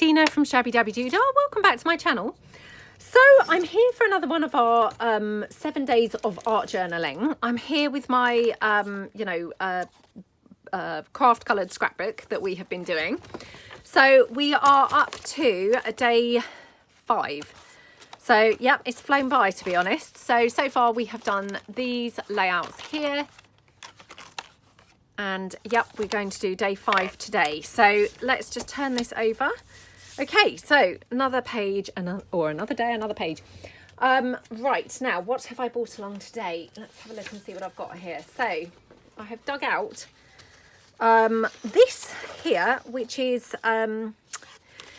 Tina from Shabbydabbydoodah. Welcome back to my channel. So I'm here for another one of our 7 days of art journaling. I'm here with my, craft coloured scrapbook that we have been doing. So we are up to day 5. So, yep, it's flown by, to be honest. So far we have done these layouts here. And, yep, we're going to do day 5 today. So let's just turn this over. Okay, so another page, another day, another page. Right, now, what have I brought along today? Let's have a look and see what I've got here. So I have dug out this here, which is...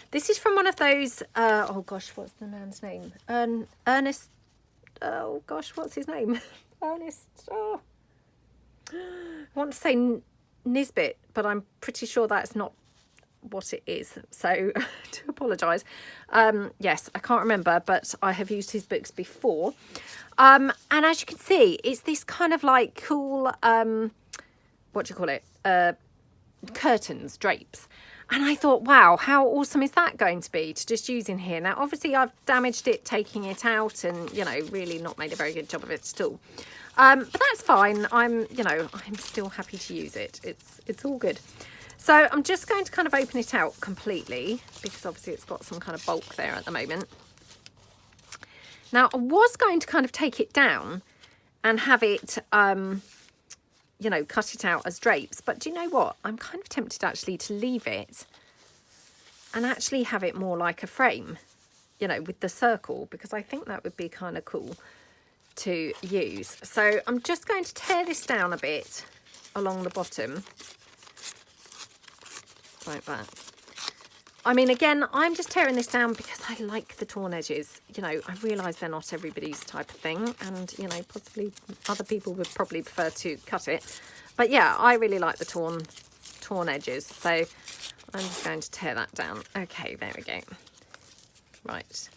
this is from one of those, oh gosh, what's the man's name? Ernest, oh gosh, what's his name? Ernest, oh. I want to say Nisbet, but I'm pretty sure that's not what it is. So, I do apologise. Yes, I can't remember, but I have used his books before. And as you can see, it's this kind of like cool, what do you call it? Curtains, drapes. And I thought, wow, how awesome is that going to be to just use in here? Now, obviously, I've damaged it taking it out and, you know, really not made a very good job of it at all. But that's fine. I'm still happy to use it. It's all good. So I'm just going to kind of open it out completely because obviously it's got some kind of bulk there at the moment. Now, I was going to kind of take it down and have it... cut it out as drapes. But do you know what? I'm kind of tempted actually to leave it and actually have it more like a frame, with the circle, because I think that would be kind of cool to use. So I'm just going to tear this down a bit along the bottom, like that. I mean, again, I'm just tearing this down because I like the torn edges. I realise they're not everybody's type of thing. And, possibly other people would probably prefer to cut it. But, yeah, I really like the torn edges. So I'm just going to tear that down. Okay, there we go. Right.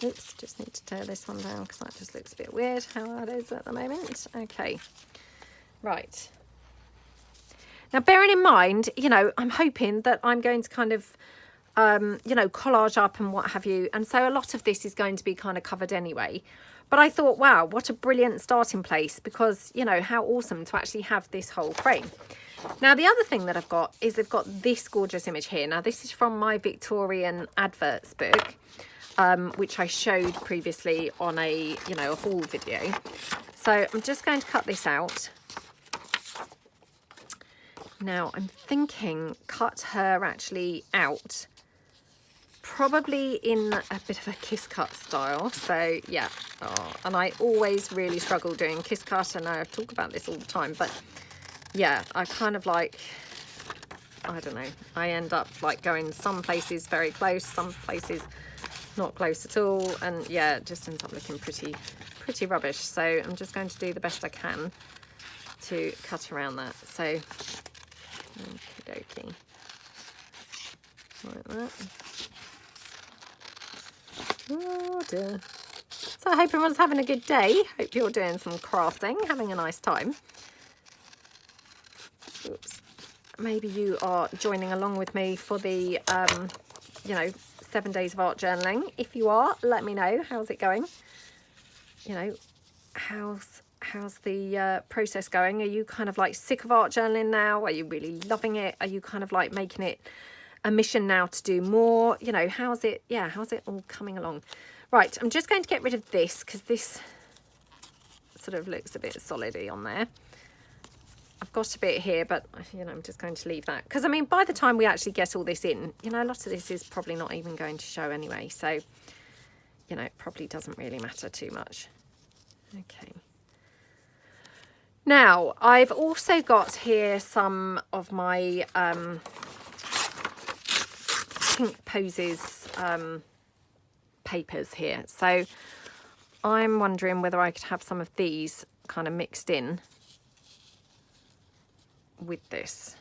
Oops, just need to tear this one down because that just looks a bit weird how that is at the moment. Okay. Right. Now, bearing in mind, I'm hoping that I'm going to kind of... collage up and what have you. And so a lot of this is going to be kind of covered anyway. But I thought, wow, what a brilliant starting place because, how awesome to actually have this whole frame. Now, the other thing that I've got is I've got this gorgeous image here. Now, this is from my Victorian adverts book, which I showed previously on a haul video. So I'm just going to cut this out. Now, I'm thinking cut her actually out probably in a bit of a kiss cut style. So yeah, and I always really struggle doing kiss cut. I know I talk about this all the time, but yeah, I kind of like, I don't know, I end up like going some places very close, some places not close at all, and yeah, it just ends up looking pretty rubbish. So I'm just going to do the best I can to cut around that. So okie dokie, like that. Oh dear. So I hope everyone's having a good day. Hope you're doing some crafting, having a nice time. Oops. Maybe you are joining along with me for the, 7 days of art journaling. If you are, let me know. How's it going? How's the process going? Are you kind of like sick of art journaling now? Are you really loving it? Are you kind of like making it a mission now to do more? How's it all coming along? Right, I'm just going to get rid of this because this sort of looks a bit solidy on there. I've got a bit here, but I'm just going to leave that because I mean by the time we actually get all this in, a lot of this is probably not even going to show anyway, so it probably doesn't really matter too much. Okay. Now, I've also got here some of my Pink Poses papers here. So I'm wondering whether I could have some of these kind of mixed in with this.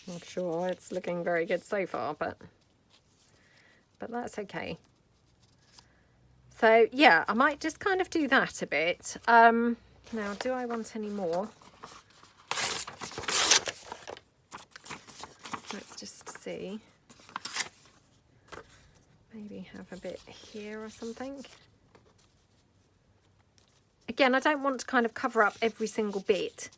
Not sure it's looking very good so far, but that's okay. So yeah, I might just kind of do that a bit. Now, do I want any more? see. Maybe have a bit here or something. Again, I don't want to kind of cover up every single bit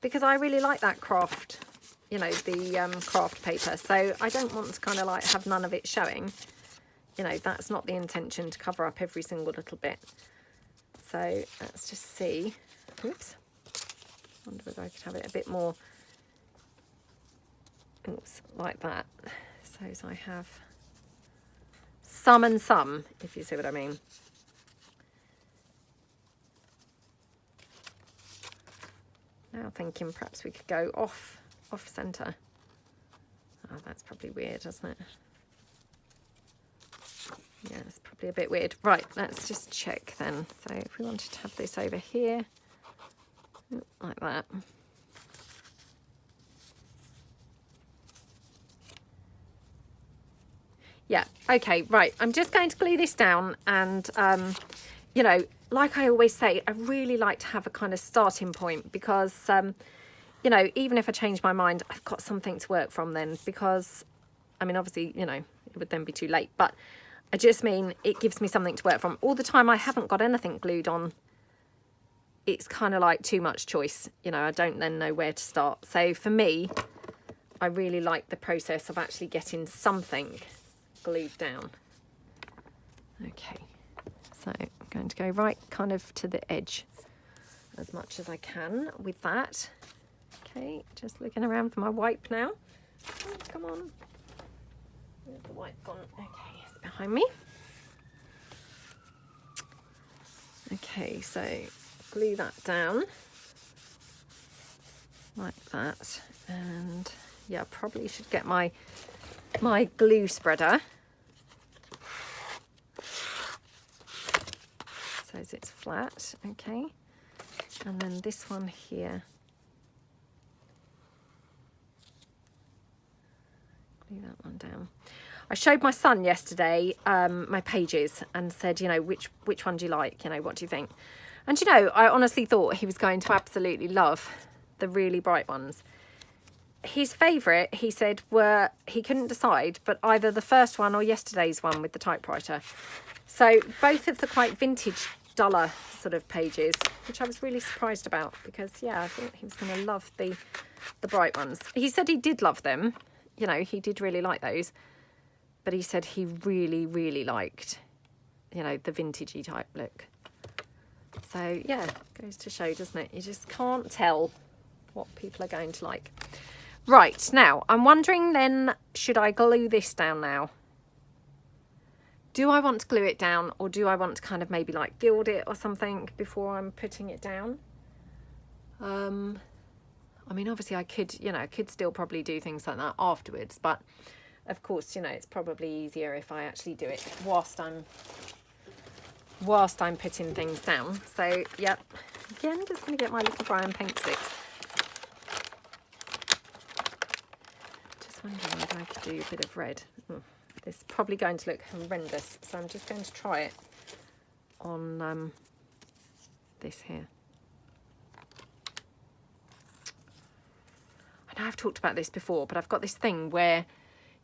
because I really like that craft, you know, the craft paper. So I don't want to kind of like have none of it showing. You know, that's not the intention, to cover up every single little bit. So let's just see. Oops. I wonder whether I could have it a bit more, oops, like that. So as I have some and some, if you see what I mean. Now thinking perhaps we could go off centre. Oh, that's probably weird, isn't it? Yeah, it's probably a bit weird. Right, let's just check then. So if we wanted to have this over here, like that. Yeah, okay, right. I'm just going to glue this down and, you know, like I always say, I really like to have a kind of starting point because, you know, even if I change my mind, I've got something to work from then because, I mean, obviously, you know, it would then be too late, but I just mean it gives me something to work from. All the time I haven't got anything glued on, it's kind of like too much choice. You know, I don't then know where to start. So for me, I really like the process of actually getting something glued down. Okay. So I'm going to go right kind of to the edge as much as I can with that. Okay, just looking around for my wipe now. Oh, come on. Where's the wipe gone? Okay, it's behind me. Okay, so glue that down like that. And yeah, I probably should get my glue spreader. So it's flat, okay. And then this one here. Glue that one down. I showed my son yesterday my pages and said, you know, which one do you like? You know, what do you think? And, you know, I honestly thought he was going to absolutely love the really bright ones. His favourite, he said, were, he couldn't decide, but either the first one or yesterday's one with the typewriter. So both of the quite vintage, duller sort of pages, which I was really surprised about because, yeah, I thought he was going to love the bright ones. He said he did love them. You know, he did really like those. But he said he really, really liked, you know, the vintagey type look. So, yeah, goes to show, doesn't it? You just can't tell what people are going to like. Right, now, I'm wondering then, should I glue this down now? Do I want to glue it down or do I want to kind of maybe like gild it or something before I'm putting it down? I mean, obviously I could, you know, I could still probably do things like that afterwards, but of course, you know, it's probably easier if I actually do it whilst I'm putting things down. So, yep, again, just going to get my little brown paint sticks. Just wondering whether I could do a bit of red. This is probably going to look horrendous, so I'm just going to try it on this here. I know I've talked about this before, but I've got this thing where,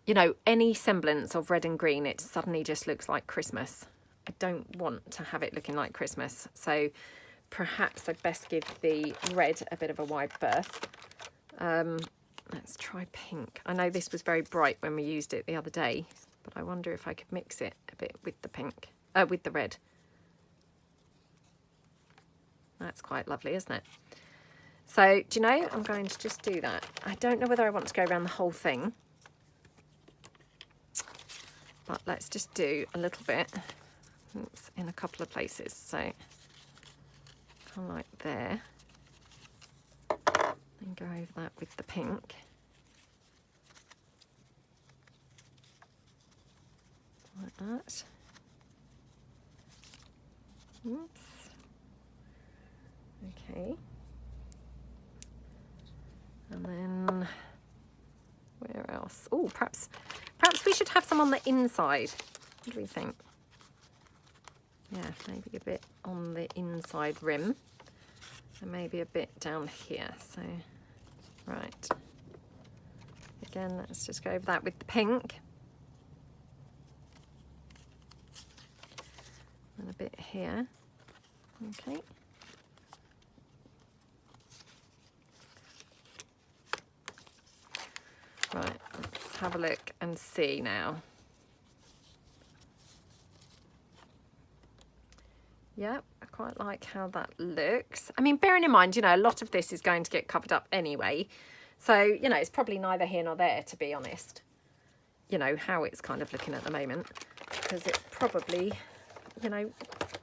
you know, any semblance of red and green, it suddenly just looks like Christmas. I don't want to have it looking like Christmas, so perhaps I'd best give the red a bit of a wide berth. Let's try pink. I know this was very bright when we used it the other day, but I wonder if I could mix it a bit with the pink, with the red. That's quite lovely, isn't it? So, do you know, I'm going to just do that. I don't know whether I want to go around the whole thing, but let's just do a little bit. Oops, in a couple of places. So, kind of like there. And go over that with the pink. Like that. Oops. Okay. And then where else? Oh, perhaps we should have some on the inside. What do we think? Yeah, maybe a bit on the inside rim. And maybe a bit down here. So, right. again, let's just go over that with the pink. And a bit here. Okay. Right, let's have a look and see now. Yep, I quite like how that looks. I mean, bearing in mind, you know, a lot of this is going to get covered up anyway. So, you know, it's probably neither here nor there, to be honest. You know, how it's kind of looking at the moment. Because it probably, you know,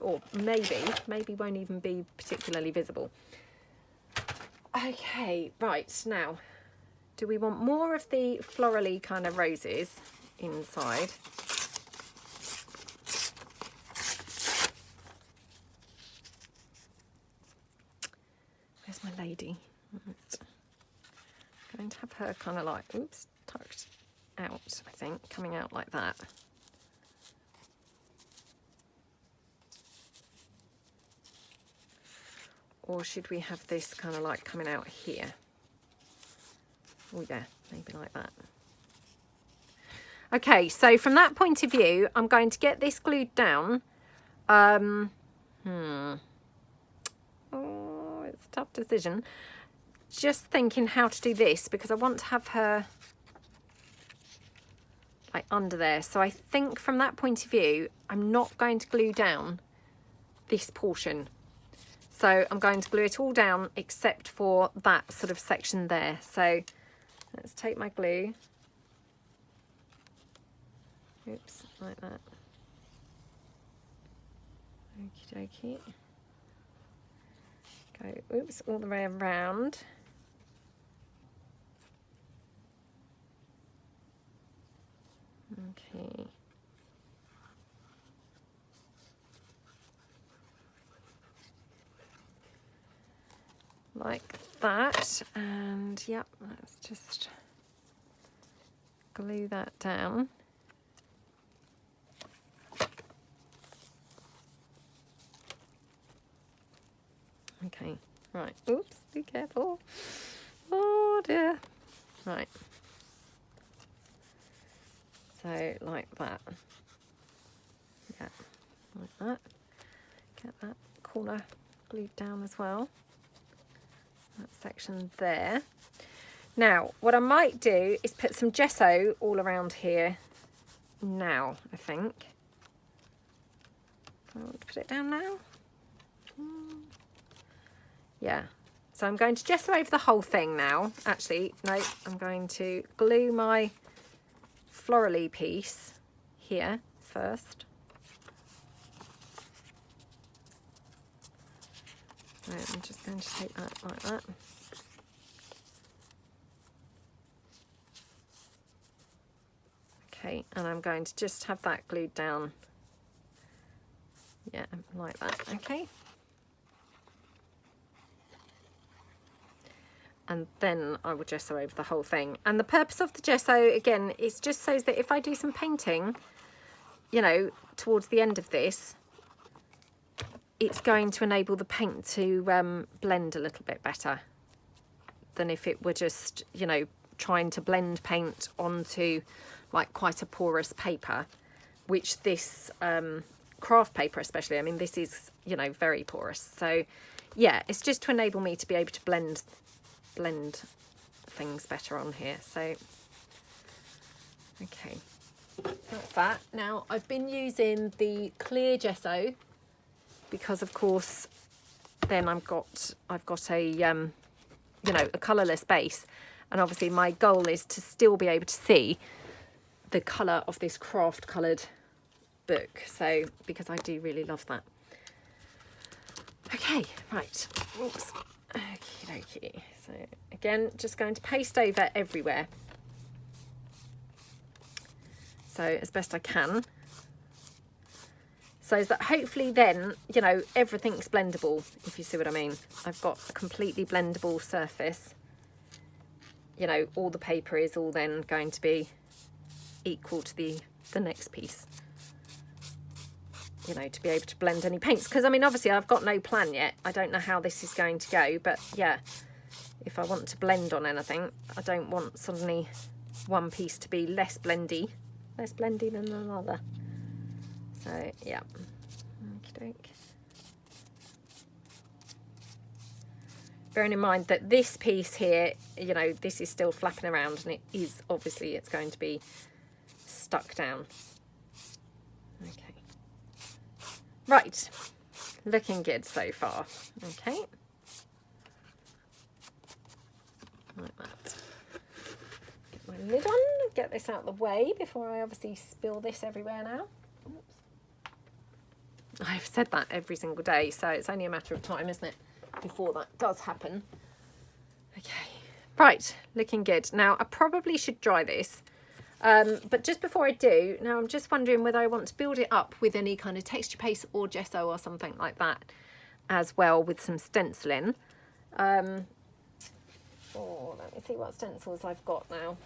or maybe won't even be particularly visible. Okay, right, now, do we want more of the florally kind of roses inside? Where's my lady? Right. I'm going to have her kind of like, oops, tucked out, I think, coming out like that. Or should we have this kind of like coming out here? Oh yeah, maybe like that. Okay, so from that point of view, I'm going to get this glued down. Oh, it's a tough decision. Just thinking how to do this because I want to have her like under there. So I think from that point of view, I'm not going to glue down this portion. So I'm going to glue it all down except for that sort of section there. So let's take my glue. Oops, like that. Okie dokie. Go, oops, all the way around. Okay. Like that, and yep, let's just glue that down. Okay, right, oops, be careful. Oh dear. Right. So like that. Yeah, like that. Get that corner glued down as well. That section there. Now, what I might do is put some gesso all around here now, I think. Do I want to put it down now? Yeah. So I'm going to gesso over the whole thing now. Actually, no, I'm going to glue my florally piece here first. Right, I'm just going to take that like that. Okay, and I'm going to just have that glued down. Yeah, like that, okay. And then I will gesso over the whole thing. And the purpose of the gesso, again, is just so that if I do some painting, you know, towards the end of this, it's going to enable the paint to blend a little bit better than if it were just, you know, trying to blend paint onto like quite a porous paper, which this craft paper especially, I mean, this is, you know, very porous. So yeah, it's just to enable me to be able to blend things better on here. So okay, that's that. Now I've been using the clear gesso because of course then I've got a you know, a colourless base, and obviously my goal is to still be able to see the colour of this craft coloured book, so because I do really love that. Okay, right, oops, okie dokie. So again, just going to paste over everywhere, so as best I can, so that hopefully then, you know, everything's blendable, if you see what I mean. I've got a completely blendable surface. You know, all the paper is all then going to be equal to the next piece. You know, to be able to blend any paints. Because, I mean, obviously I've got no plan yet. I don't know how this is going to go. But, yeah, if I want to blend on anything, I don't want suddenly one piece to be less blendy than another. So yeah, okey-doke. Bearing in mind that this piece here, you know, this is still flapping around, and it is obviously, it's going to be stuck down. Okay, right, looking good so far. Okay, like that. Get my lid on, get this out of the way before I obviously spill this everywhere now. Oops. I've said that every single day, so it's only a matter of time, isn't it, before that does happen. Okay, right, looking good. Now I probably should dry this, but just before I do, now I'm just wondering whether I want to build it up with any kind of texture paste or gesso or something like that as well, with some stenciling. Oh, let me see what stencils I've got now.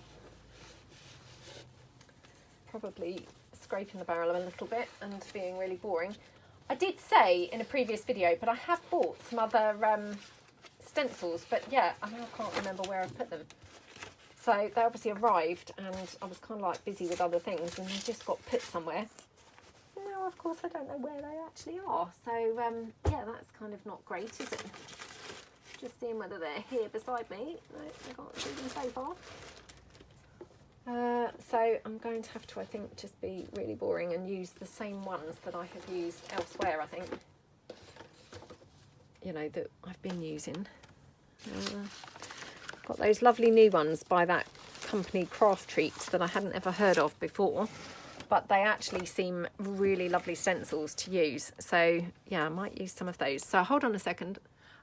Probably scraping the barrel a little bit and being really boring. I did say in a previous video, but I have bought some other stencils, but yeah, I can't remember where I put them. So they obviously arrived, and I was kind of like busy with other things, and they just got put somewhere. Now, of course, I don't know where they actually are. So yeah, that's kind of not great, is it? Just seeing whether they're here beside me. No, I can't see them so far. So I'm going to have to, I think, just be really boring and use the same ones that I have used elsewhere, I think. You know, that I've been using. Got those lovely new ones by that company, Craft Treats, that I hadn't ever heard of before. But they actually seem really lovely stencils to use. So, yeah, I might use some of those. So hold on a second.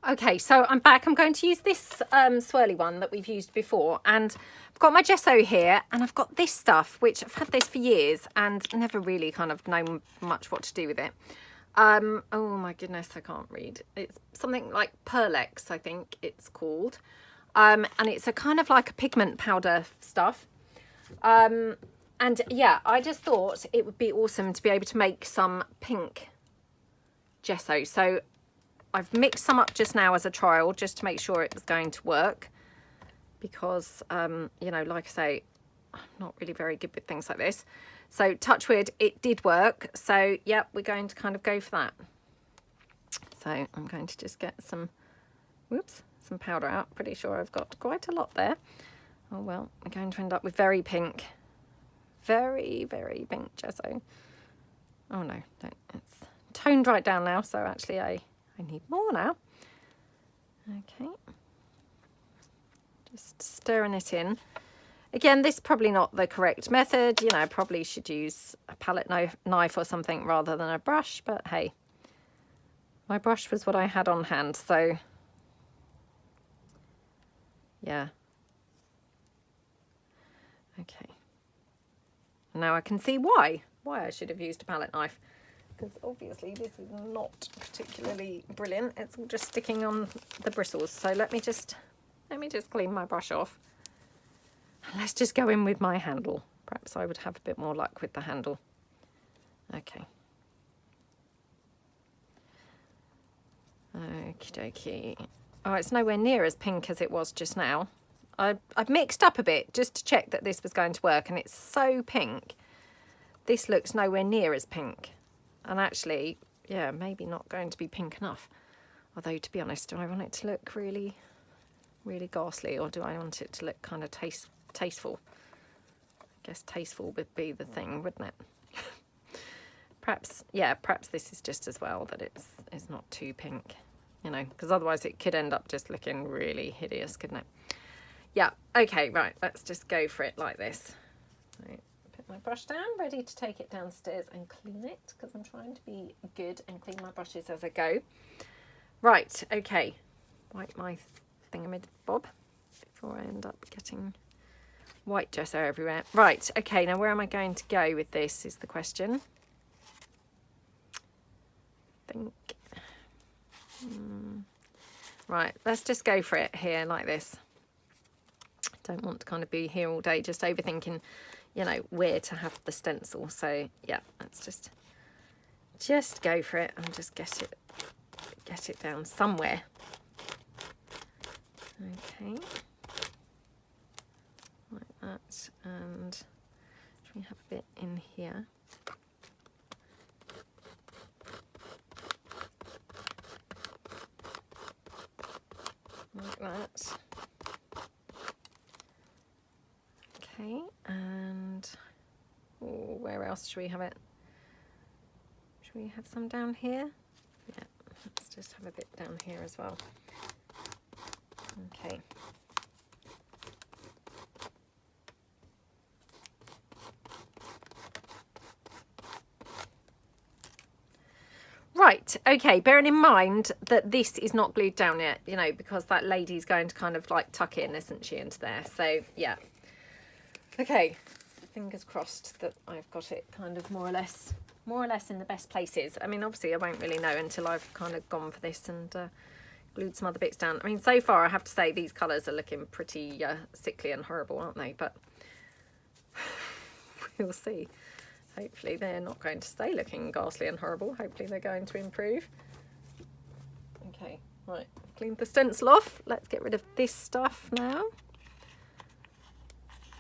Okay, so I'm back. I'm going to use this swirly one that we've used before, and I've got my gesso here, and I've got this stuff, which I've had this for years and never really kind of known much what to do with it. Oh my goodness, I can't read. It's something like Pearlex, I think it's called, and it's a kind of like a pigment powder stuff. And yeah, I just thought it would be awesome to be able to make some pink gesso. So I've mixed some up just now as a trial, just to make sure it was going to work, because, you know, like I say, I'm not really very good with things like this. So touch wood, it did work. So, yeah, we're going to kind of go for that. So I'm going to just get some, some powder out. Pretty sure I've got quite a lot there. Oh, well, we're going to end up with very pink, very, very pink gesso. Oh, no, don't. It's toned right down now. So actually I need more now. Okay. Just stirring it in. Again, this is probably not the correct method. You know, I probably should use a palette knife or something rather than a brush, but hey, my brush was what I had on hand, so yeah. Okay. Now I can see why I should have used a palette knife, because obviously this is not particularly brilliant. It's all just sticking on the bristles. So let me just clean my brush off. Let's just go in with my handle. Perhaps I would have a bit more luck with the handle. Okay. Okie dokie. Oh, it's nowhere near as pink as it was just now. I've mixed up a bit just to check that this was going to work, and it's so pink. This looks nowhere near as pink. And actually, yeah, maybe not going to be pink enough. Although, to be honest, do I want it to look really, really ghastly, or do I want it to look kind of tasteful? I guess tasteful would be the thing, wouldn't it? Perhaps, yeah, perhaps this is just as well that it's not too pink, you know, because otherwise it could end up just looking really hideous, couldn't it? Yeah, okay, right, let's just go for it like this. Right, put my brush down, ready to take it downstairs and clean it, because I'm trying to be good and clean my brushes as I go. Right, okay, wipe my thingamabob before I end up getting white gesso everywhere. Right, okay, now where am I going to go with this is the question. Right, let's just go for it here like this. Don't want to kind of be here all day just overthinking, you know, where to have the stencil. So yeah, let's just go for it and just get it down somewhere. Okay, like that, a bit in here. Like that. Okay, and where else should we have it? Should we have some down here? Yeah, let's just have a bit down here as well. Okay. Right, okay, bearing in mind that this is not glued down yet, you know, because that lady's going to kind of like tuck in, isn't she, into there? So, yeah. Okay, fingers crossed that I've got it kind of more or less in the best places. I mean, obviously I won't really know until I've kind of gone for this and glued some other bits down. I mean, so far I have to say these colours are looking pretty sickly and horrible, aren't they? But we'll see. Hopefully they're not going to stay looking ghastly and horrible. Hopefully they're going to improve. Okay, right, cleaned the stencil off. Let's get rid of this stuff now.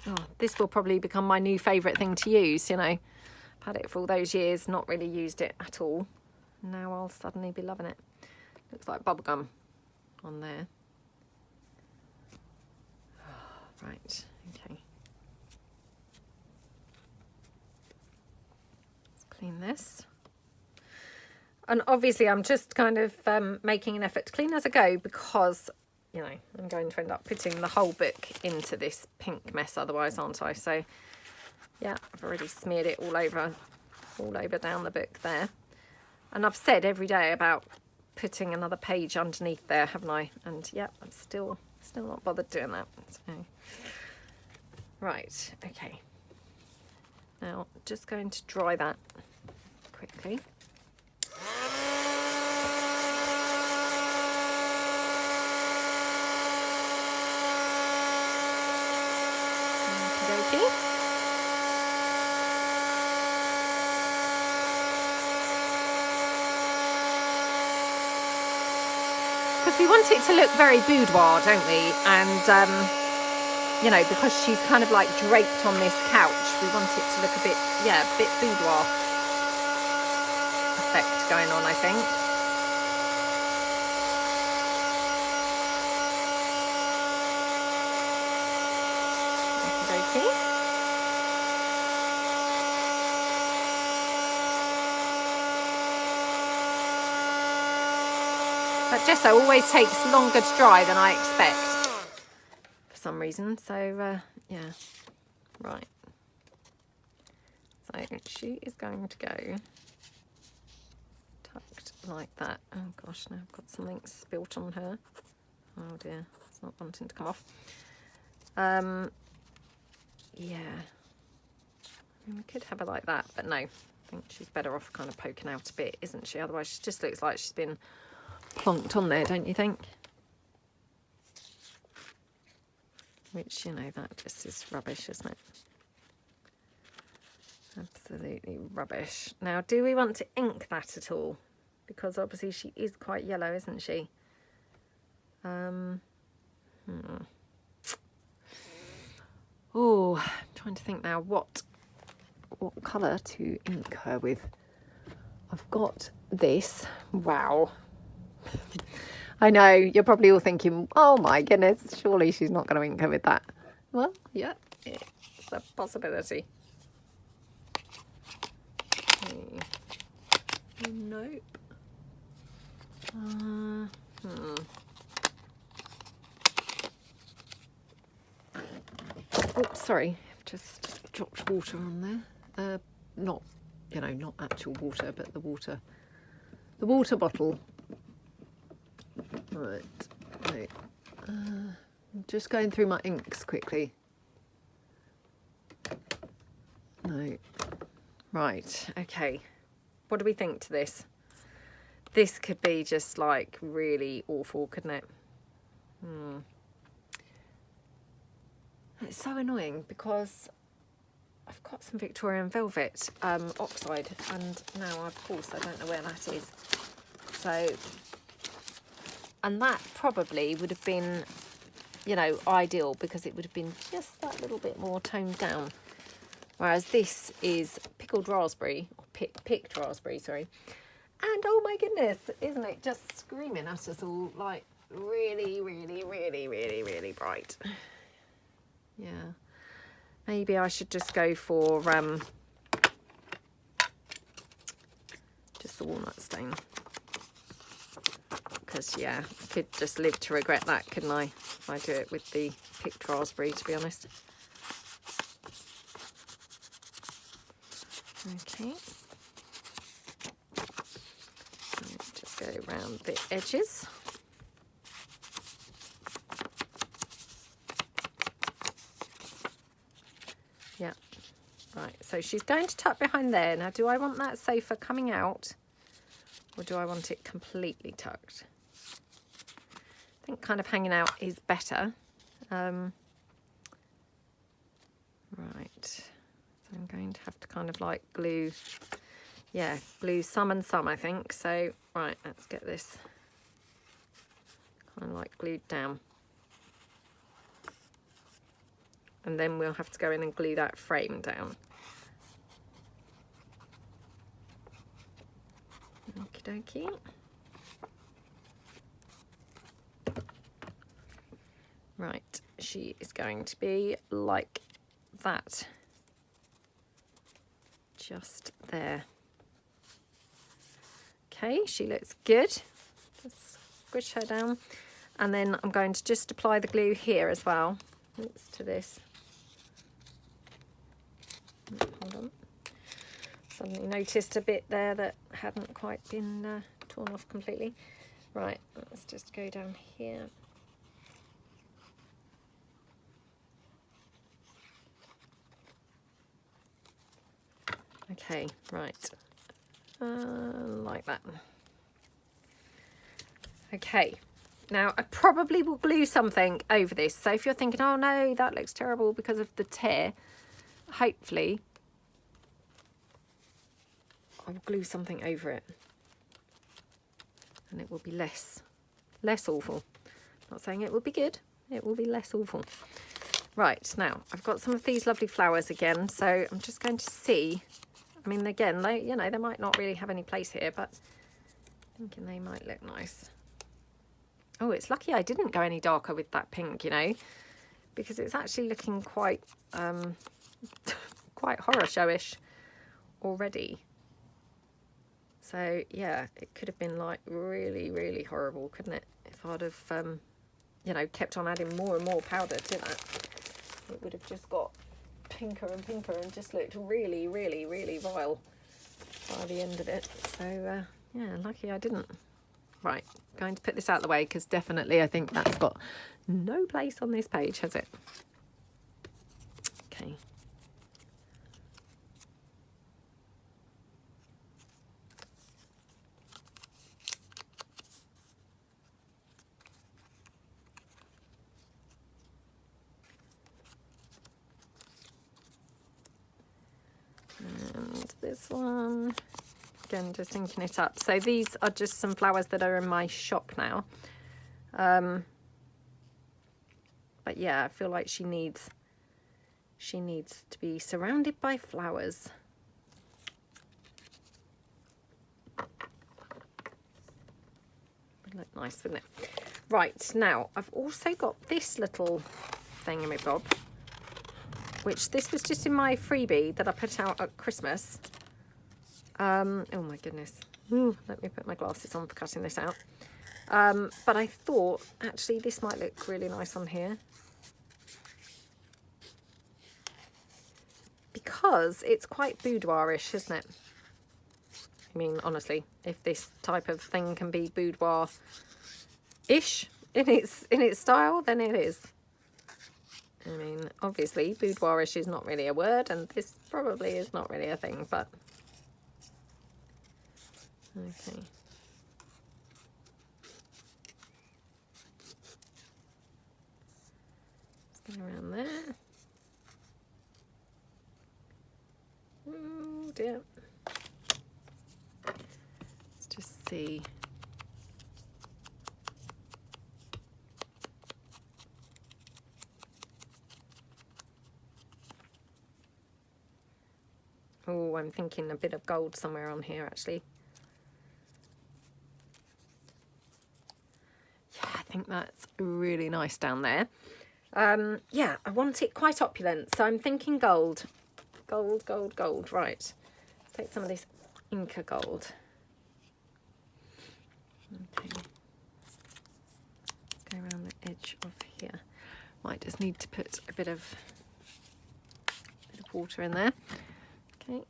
Oh, this will probably become my new favourite thing to use, you know. I've had it for all those years, not really used it at all. Now I'll suddenly be loving it. Looks like bubblegum on there. Right, okay. Clean this, and obviously I'm just kind of making an effort to clean as I go, because you know I'm going to end up putting the whole book into this pink mess otherwise, aren't I? So yeah, I've already smeared it all over down the book there, and I've said every day about putting another page underneath there, haven't I? And yeah, I'm still not bothered doing that. So right, okay, now just going to dry that quickly. Okey-dokey. Because we want it to look very boudoir, don't we? And you know, because she's kind of like draped on this couch, we want it to look a bit, yeah, a bit boudoir effect going on, I think. Okey-dokey. That gesso always takes longer to dry than I expect for some reason, so yeah, right. So she is going to go tucked like that. Oh gosh, now I've got something spilt on her. Oh dear, it's not wanting to come off. Yeah, I mean, we could have her like that, but no, I think she's better off kind of poking out a bit, isn't she? Otherwise she just looks like she's been plonked on there, don't you think? Which, you know, that just is rubbish, isn't it? Absolutely rubbish. Now, do we want to ink that at all? Because obviously she is quite yellow, isn't she? Oh, I'm trying to think now what colour to ink her with. I've got this. Wow. I know, you're probably all thinking, oh my goodness, surely she's not going to ink her with that. Well, yeah, it's a possibility. Nope. Oh, sorry, just dropped water on there. Not, you know, not actual water, but the water bottle. Right, I'm just going through my inks quickly. No. Right, okay. What do we think to this? This could be just like really awful, couldn't it? It's so annoying because I've got some Victorian velvet oxide, and now of course I don't know where that is. So, and that probably would have been, you know, ideal because it would have been just that little bit more toned down. Whereas this is pickled raspberry, or picked raspberry, sorry. And oh my goodness, isn't it just screaming at us all, like really, really, really, really, really bright. Yeah. Maybe I should just go for just the walnut stain. Because, yeah, I could just live to regret that, couldn't I? If I do it with the picked raspberry, to be honest. Okay. So just go around the edges. Yeah. Right, so she's going to tuck behind there. Now, do I want that sofa coming out, or do I want it completely tucked? I think kind of hanging out is better. Right, so I'm going to have to kind of like glue, yeah, glue some and some, I think. So, right, let's get this kind of like glued down. And then we'll have to go in and glue that frame down. Okie dokie. Right, she is going to be like that. Just there. Okay, she looks good. Just squish her down. And then I'm going to just apply the glue here as well. Oops, to this. Hold on. Suddenly noticed a bit there that hadn't quite been torn off completely. Right, let's just go down here. Okay, right, like that. Okay, now I probably will glue something over this. So if you're thinking, oh no, that looks terrible because of the tear, hopefully I will glue something over it and it will be less awful. Not saying it will be good, it will be less awful. Right, now I've got some of these lovely flowers again, so I'm just going to see. I mean, again, they, you know, they might not really have any place here, but I'm thinking they might look nice. Oh, it's lucky I didn't go any darker with that pink, you know, because it's actually looking quite, quite horror showish already. So, yeah, it could have been like really, really horrible, couldn't it? If I'd have, you know, kept on adding more and more powder to that, it would have just got pinker and pinker and just looked really, really, really vile by the end of it. So, yeah, lucky I didn't. Right, going to put this out of the way because definitely I think that's got no place on this page, has it? Okay. And this one, again, just inking it up. So these are just some flowers that are in my shop now. But yeah, I feel like she needs to be surrounded by flowers. Would look nice, wouldn't it? Right, now I've also got this little thingamabob, which this was just in my freebie that I put out at Christmas. Oh my goodness. Ooh, let me put my glasses on for cutting this out. But I thought actually this might look really nice on here. Because it's quite boudoir-ish, isn't it? I mean, honestly, if this type of thing can be boudoir-ish in its style, then it is. I mean, obviously, boudoir-ish is not really a word, and this probably is not really a thing, but... Okay. Let's go around there. Oh dear. Let's just see. Oh, I'm thinking a bit of gold somewhere on here, actually. Yeah, I think that's really nice down there. Yeah, I want it quite opulent, so I'm thinking gold. Gold, gold, gold. Right. Let's take some of this Inca gold. Okay. Go around the edge of here. Might just need to put a bit of water in there. Okay.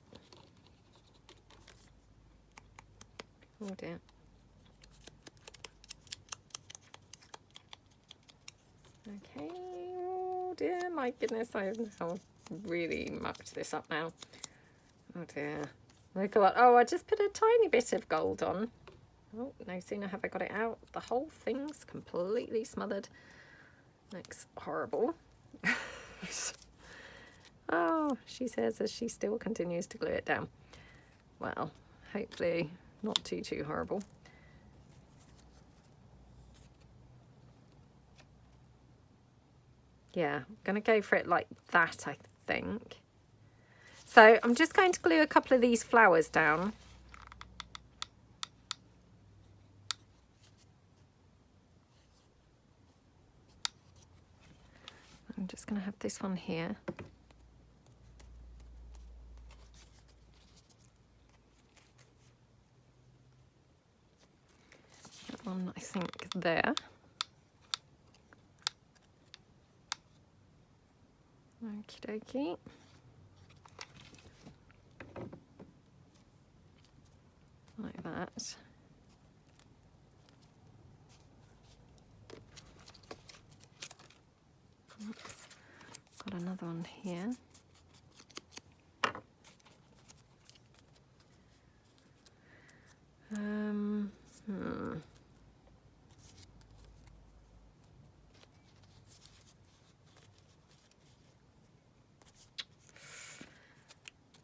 Oh dear. Okay. Oh dear, my goodness, I've now really mucked this up now. Oh dear. Look what, oh, I just put a tiny bit of gold on. Oh, no sooner have I got it out, the whole thing's completely smothered. Looks horrible. Oh, she says as she still continues to glue it down. Well, hopefully not too horrible. Yeah, I'm going to go for it like that, I think. So I'm just going to glue a couple of these flowers down. I'm just going to have this one here. That one, I think, there. Okie dokie. Like that. Oops. Got another one here.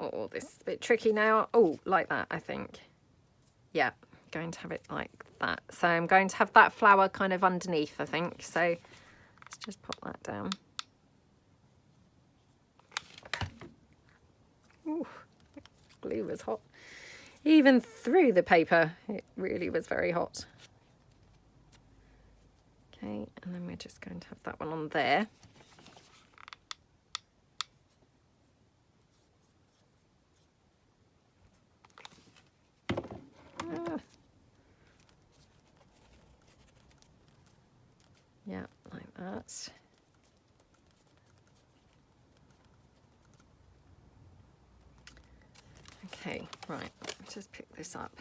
Oh, this is a bit tricky now. Oh, like that, I think. Yeah, going to have it like that. So I'm going to have that flower kind of underneath, I think. So let's just pop that down. Ooh, glue was hot. Even through the paper, it really was very hot. Okay, and then we're just going to have that one on there. Yeah, like that. Okay, right, let's just pick this up.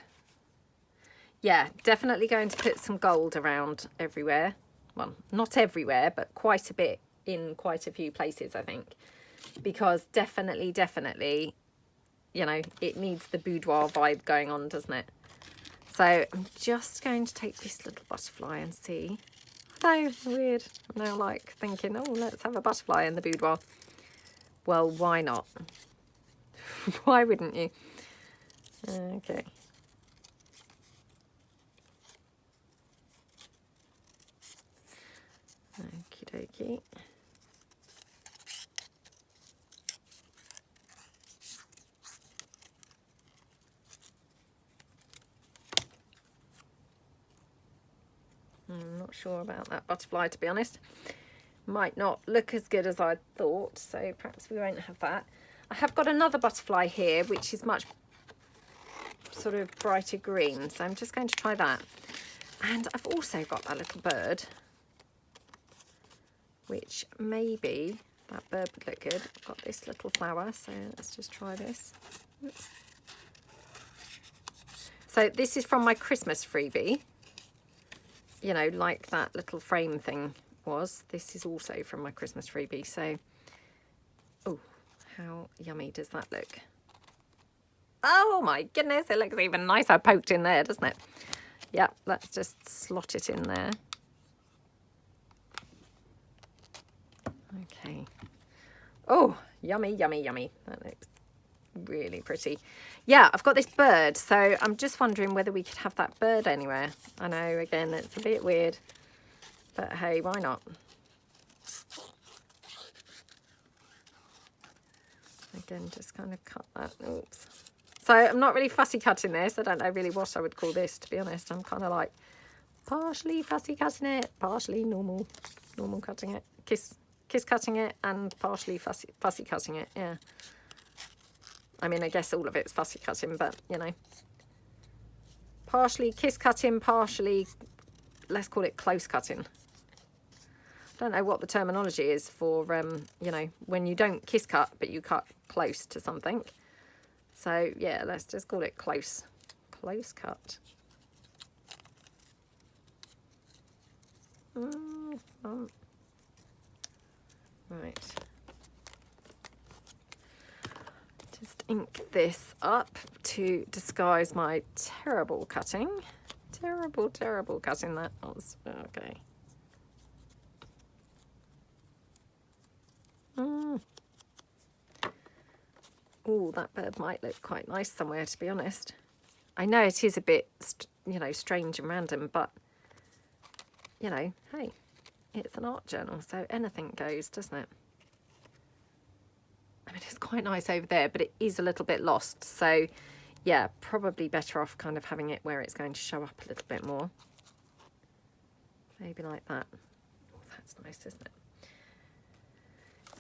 Yeah, definitely going to put some gold around everywhere. Well, not everywhere, but quite a bit in quite a few places, I think. Because definitely, you know, it needs the boudoir vibe going on, doesn't it? So I'm just going to take this little butterfly and see. So weird. I'm now like thinking, oh, let's have a butterfly in the boudoir. Well, why not? Why wouldn't you? Okay. Okie dokie. I'm not sure about that butterfly, to be honest. Might not look as good as I thought, so perhaps we won't have that. I have got another butterfly here, which is much sort of brighter green, so I'm just going to try that. And I've also got that little bird, which maybe that bird would look good. I've got this little flower, so let's just try this. Oops. So this is from my Christmas freebie. You know, like that little frame thing was. This is also from my Christmas freebie. So, oh, how yummy does that look? Oh my goodness, it looks even nicer poked in there, doesn't it? Yep, let's just slot it in there. Okay. Oh, yummy, yummy, yummy. That looks really pretty. Yeah, I've got this bird, so I'm just wondering whether we could have that bird anywhere. I know, again, it's a bit weird, but hey, why not? Again, just kind of cut that. Oops. So I'm not really fussy cutting this. I don't know really what I would call this, to be honest. I'm kind of like partially fussy cutting it, partially normal cutting it, kiss cutting it, and partially fussy cutting it. Yeah. I mean, I guess all of it's fussy cutting, but you know, partially kiss cutting, partially, let's call it close cutting. I don't know what the terminology is for, you know, when you don't kiss cut, but you cut close to something. So yeah, let's just call it close cut. Right. Just ink this up to disguise my terrible cutting. Terrible cutting that was. Okay. Oh, that bird might look quite nice somewhere, to be honest. I know it is a bit, you know, strange and random, but, you know, hey, it's an art journal, so anything goes, doesn't it? I mean, it's quite nice over there, but it is a little bit lost. So, yeah, probably better off kind of having it where it's going to show up a little bit more. Maybe like that. Oh, that's nice, isn't it?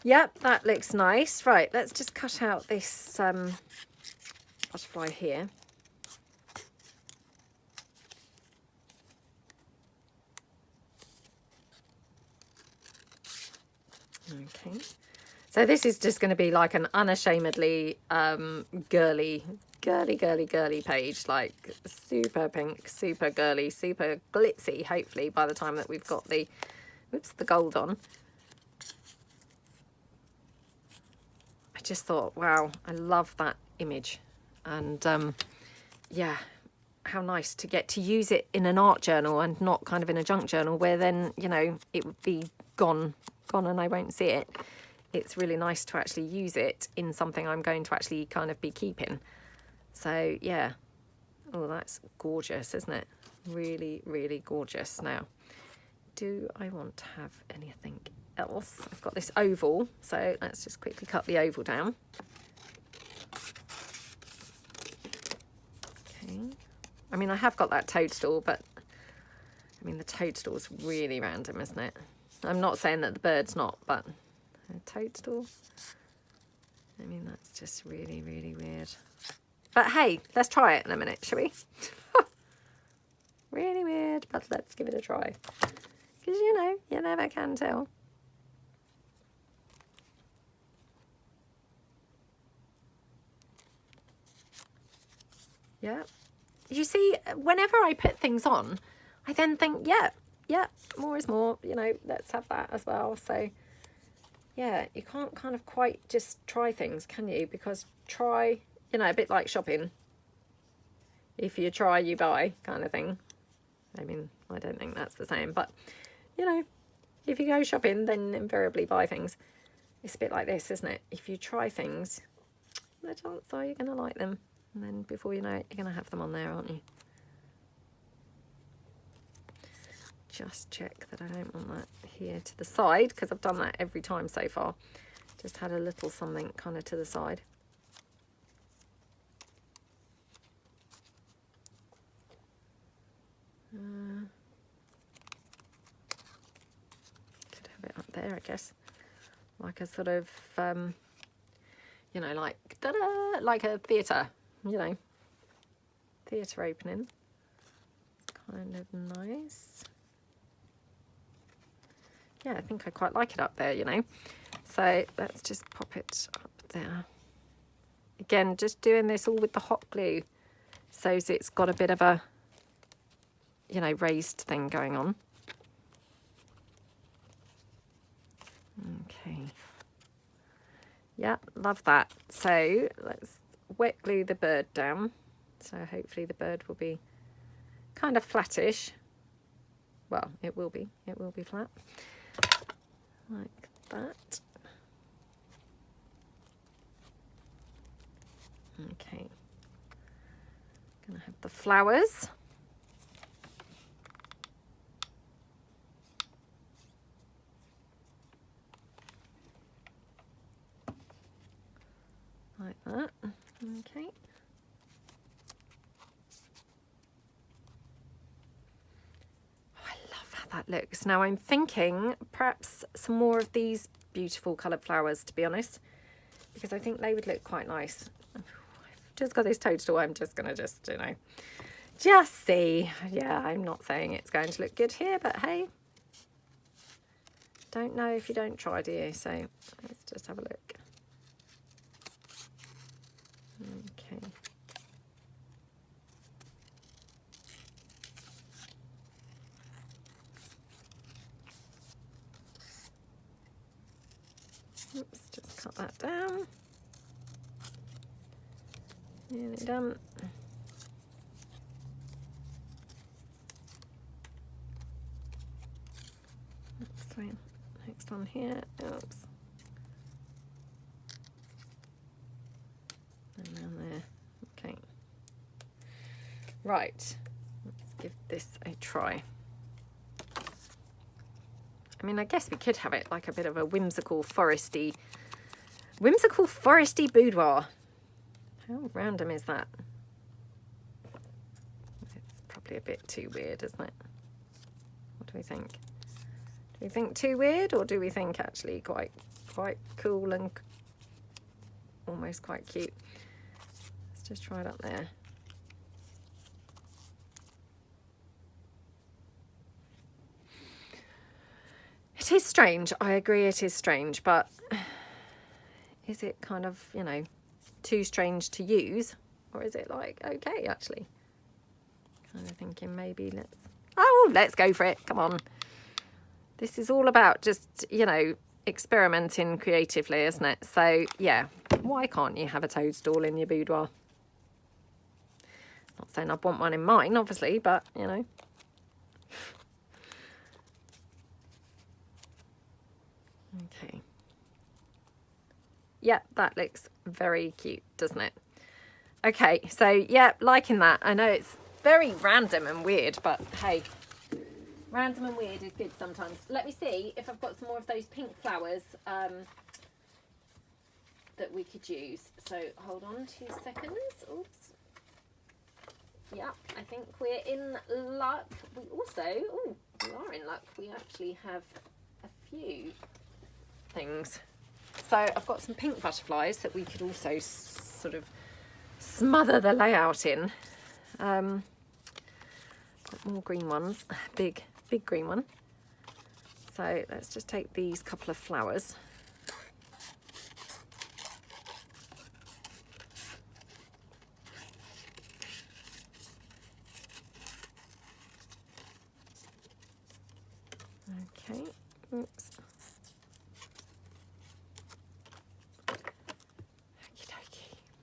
Yep, that looks nice. Right, let's just cut out this butterfly here. Okay. So this is just going to be like an unashamedly girly page, like super pink, super girly, super glitzy, hopefully, by the time that we've got the, oops, the gold on. I just thought, wow, I love that image. And yeah, how nice to get to use it in an art journal and not kind of in a junk journal where then, you know, it would be gone and I won't see it. It's really nice to actually use it in something I'm going to actually kind of be keeping. So yeah, oh, that's gorgeous, isn't it? Really gorgeous. Now, do I want to have anything else? I've got this oval, so let's just quickly cut the oval down. Okay. I mean, I have got that toadstool, but I mean, the toadstool's really random, isn't it? I'm not saying that the bird's not, but a toadstool. I mean, that's just really weird. But hey, let's try it in a minute, shall we? Really weird, but let's give it a try. Because, you know, you never can tell. Yeah. You see, whenever I put things on, I then think, yeah, more is more, you know, let's have that as well. So, yeah, you can't kind of quite just try things, can you? Because try, you know, a bit like shopping. If you try, you buy kind of thing. I mean, I don't think that's the same, but, you know, if you go shopping, then invariably buy things. It's a bit like this, isn't it? If you try things, the chances are you're going to like them. And then before you know it, you're going to have them on there, aren't you? Just check that I don't want that here to the side, because I've done that every time so far. Just had a little something kind of to the side. Could have it up there, I guess. Like a sort of, you know, like, ta-da, like a theatre, you know, theatre opening. Kind of nice. Yeah, I think I quite like it up there, you know. So let's just pop it up there. Again, just doing this all with the hot glue, so it's got a bit of a, you know, raised thing going on. Okay. Yeah, love that. So let's wet glue the bird down. So hopefully the bird will be kind of flattish. Well, it will be flat. Like that. Okay. Gonna have the flowers. that looks. Now I'm thinking perhaps some more of these beautiful coloured flowers, to be honest, because I think they would look quite nice. I've just got this toadstool. I'm just going to you know, just see. Yeah, I'm not saying it's going to look good here, but hey, don't know if you don't try, do you? So let's just have a look. Okay. Oops, just cut that down. Nearly done. Next one here. Oops. And down there. Okay. Right. Let's give this a try. I mean, I guess we could have it like a bit of a whimsical foresty boudoir. How random is that? It's probably a bit too weird, isn't it? What do we think? Do we think too weird, or do we think actually quite cool and almost quite cute? Let's just try it up there. It is strange. I agree it is strange, but is it kind of, you know, too strange to use, or is it like okay actually? Kind of thinking maybe let's go for it. Come on. This is all about just, you know, experimenting creatively, isn't it? So yeah, why can't you have a toadstool in your boudoir? Not saying I'd want one in mine, obviously, but you know. Okay. Yeah, that looks very cute, doesn't it? Okay, so yeah, liking that. I know it's very random and weird, but hey, random and weird is good sometimes. Let me see if I've got some more of those pink flowers that we could use. So hold on 2 seconds. Oops. Yeah, I think we're in luck. We also, we are in luck. We actually have a few things. So I've got some pink butterflies that we could also sort of smother the layout in. Got more green ones, big green one. So let's just take these couple of flowers. Okay, oops.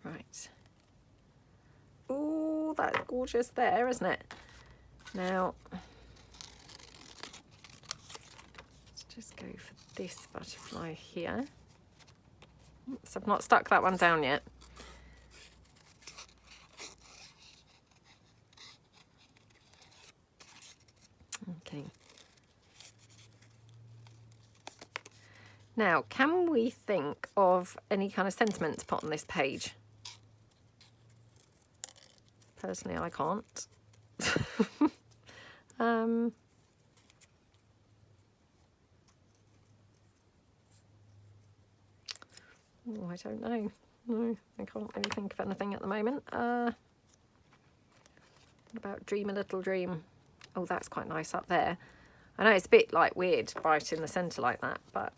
Right. Oh, that's gorgeous there, isn't it? Now, let's just go for this butterfly here. Oops, I've not stuck that one down yet. Okay. Now, can we think of any kind of sentiment to put on this page? Personally, I can't. Oh, I don't know. No, I can't really think of anything at the moment. What about Dream a Little Dream? Oh, that's quite nice up there. I know it's a bit like weird right in the centre like that, but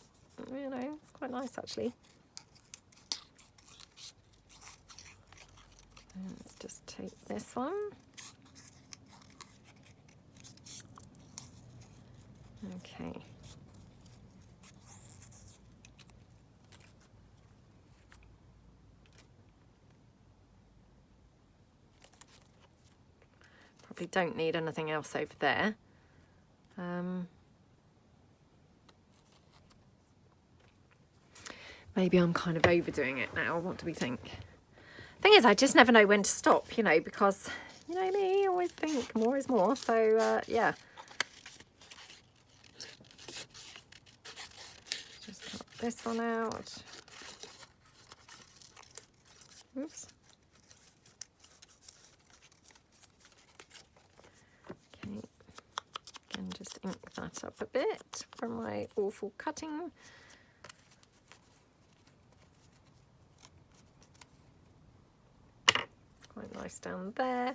you know, it's quite nice actually. Let's just take this one. Okay. Probably don't need anything else over there. Maybe I'm kind of overdoing it now. What do we think? Thing is, I just never know when to stop, you know, because, you know me, I always think more is more. So, yeah. Just cut this one out. Oops. Okay. Again, just ink that that up a bit from my awful cutting. Quite nice down there.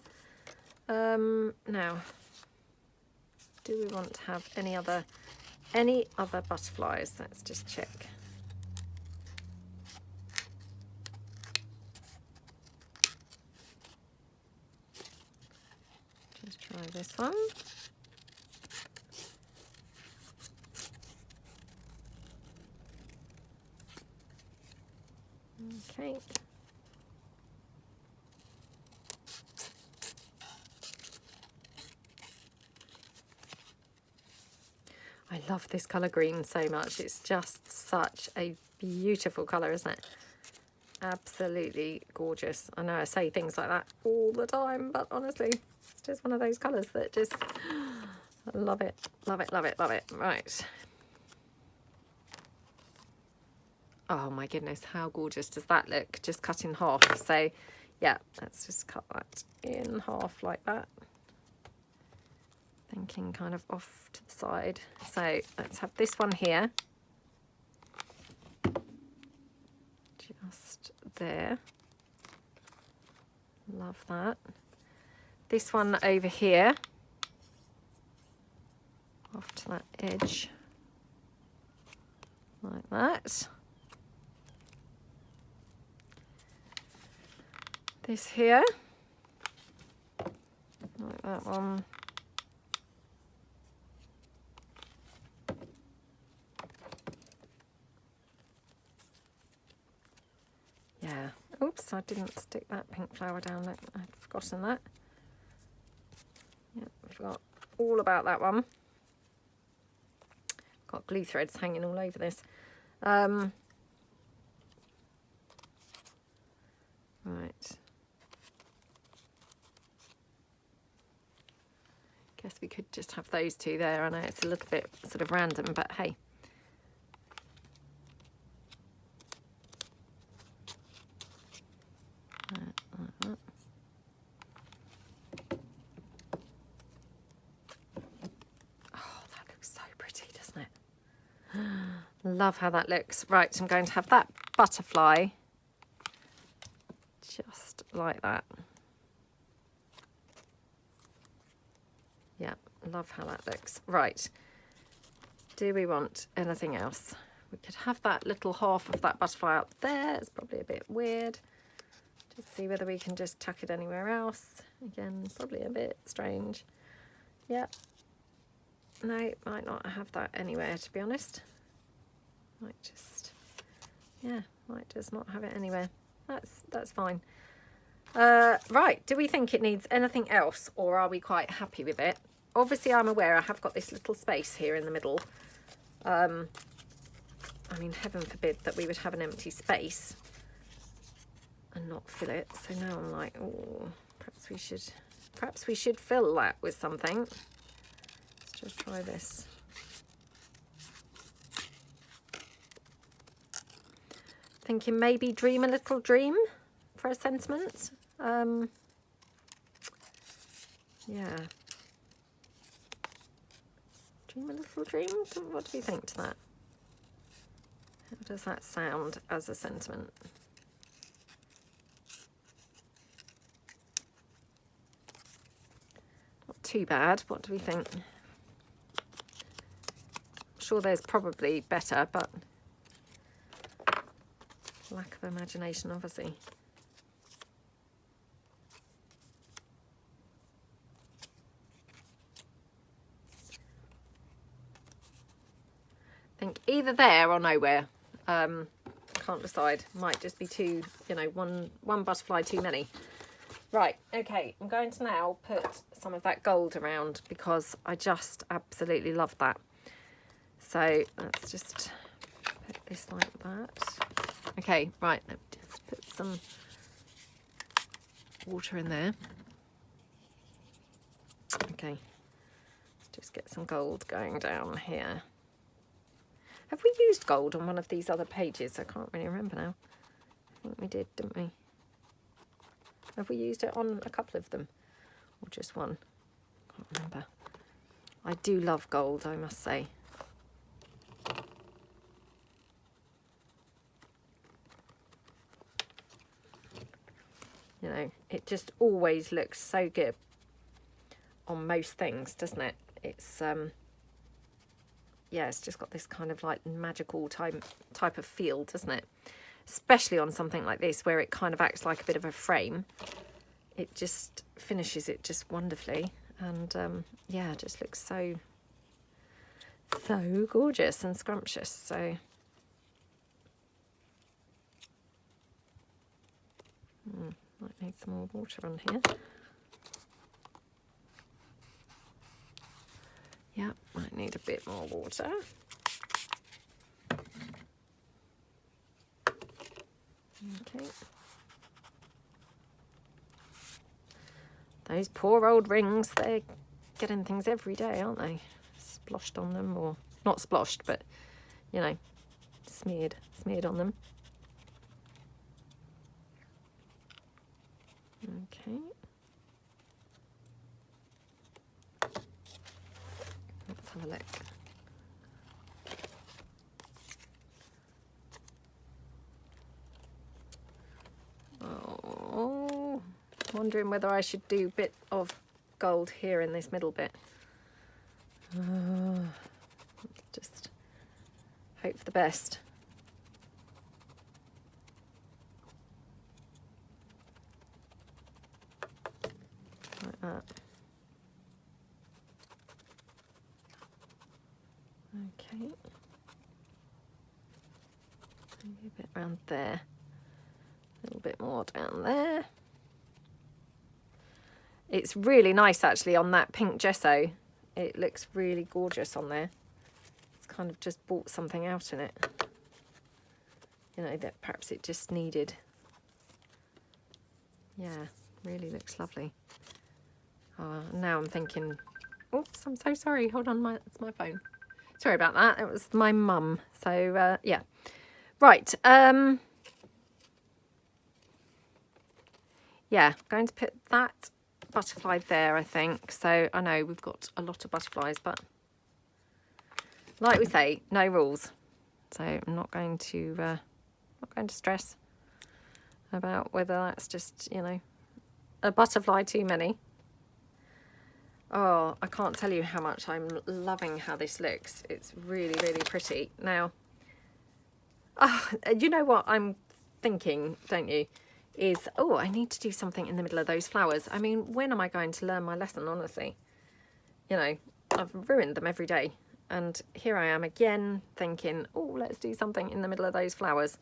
Now, do we want to have any other butterflies? Let's just check. Just try this one. Okay. I love this colour green so much. It's just such a beautiful colour, isn't it? Absolutely gorgeous. I know I say things like that all the time, but honestly, it's just one of those colours that just, I love it, love it, love it, love it. Right. Oh my goodness, how gorgeous does that look? Just cut in half. So yeah, let's just cut that in half like that. Thinking kind of off to the side. So let's have this one here. Just there. Love that. This one over here. Off to that edge. Like that. This here. Like that one. Yeah. Oops, I didn't stick that pink flower down. I'd forgotten that. Yeah, I forgot all about that one. Got glue threads hanging all over this. Right. Guess we could just have those two there. I know it's a little bit sort of random, but hey. Like that. Oh, that looks so pretty, doesn't it? Love how that looks. Right, I'm going to have that butterfly just like that. Yeah, love how that looks. Right, do we want anything else? We could have that little half of that butterfly up there. It's probably a bit weird. Just see whether we can just tuck it anywhere else. Again, probably a bit strange. Yeah. No, might not have that anywhere, to be honest. Might just, yeah, might just not have it anywhere. That's fine. Right, do we think it needs anything else, or are we quite happy with it? Obviously, I'm aware I have got this little space here in the middle. I mean, heaven forbid that we would have an empty space and not fill it. So now I'm like, oh, perhaps we should fill that with something. Let's just try this. Thinking maybe dream a little dream for a sentiment. Yeah. Dream a little dream? What do you think to that? How does that sound as a sentiment? Not too bad. What do we think? I'm sure there's probably better, but lack of imagination, obviously. Think either there or nowhere. Can't decide. Might just be too, you know, one butterfly too many. Right, okay, I'm going to now put some of that gold around because I just absolutely love that. So let's just put this like that. Okay, right, let me just put some water in there. Okay, just get some gold going down here. Have we used gold on one of these other pages? I can't really remember now. I think we did, didn't we? Have we used it on a couple of them? Or just one? Can't remember. I do love gold, I must say. You know, it just always looks so good on most things, doesn't it? It's yeah, it's just got this kind of like magical type of feel, doesn't it? Especially on something like this where it kind of acts like a bit of a frame. It just finishes it just wonderfully, and yeah, it just looks so gorgeous and scrumptious. So might need some more water on here. Yeah, might need a bit more water. Okay. Those poor old rings, they're getting things every day, aren't they? Sploshed on them, or not sploshed, but, you know, smeared on them. Okay. Let's have a look. Oh, wondering whether I should do a bit of gold here in this middle bit. Just hope for the best. Like that. Okay. Maybe a bit around there. A little bit more down there. It's really nice actually on that pink gesso. It looks really gorgeous on there. It's kind of just brought something out in it. You know, that perhaps it just needed. Yeah, really looks lovely. Now I'm thinking, oops, I'm so sorry. Hold on, it's my phone. Sorry about that. It was my mum. So, yeah. Right. Yeah, going to put that butterfly there, I think. So I know we've got a lot of butterflies, but like we say, no rules. So I'm not going to stress about whether that's just, you know, a butterfly too many. Oh, I can't tell you how much I'm loving how this looks. It's really, really pretty. Now, you know what I'm thinking, don't you? Is, oh, I need to do something in the middle of those flowers. I mean, when am I going to learn my lesson, honestly? You know, I've ruined them every day. And here I am again thinking, oh, let's do something in the middle of those flowers.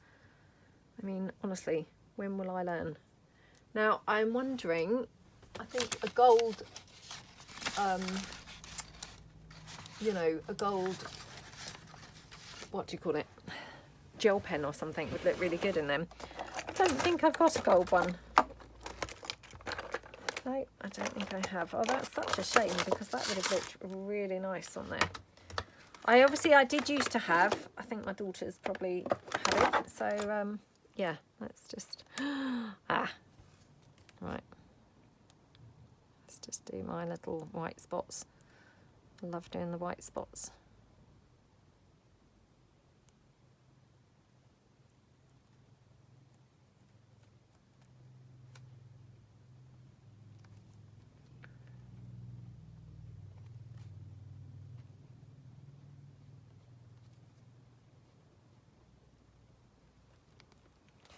I mean, honestly, when will I learn? Now, I'm wondering, I think a gold, you know, a gold, what do you call it? Gel pen or something would look really good in them. I don't think I've got a gold one. No, I don't think I have. Oh, that's such a shame because that would have looked really nice on there. I did used to have. I think my daughters probably had it. So, yeah, let's just... right. Let's just do my little white spots. I love doing the white spots.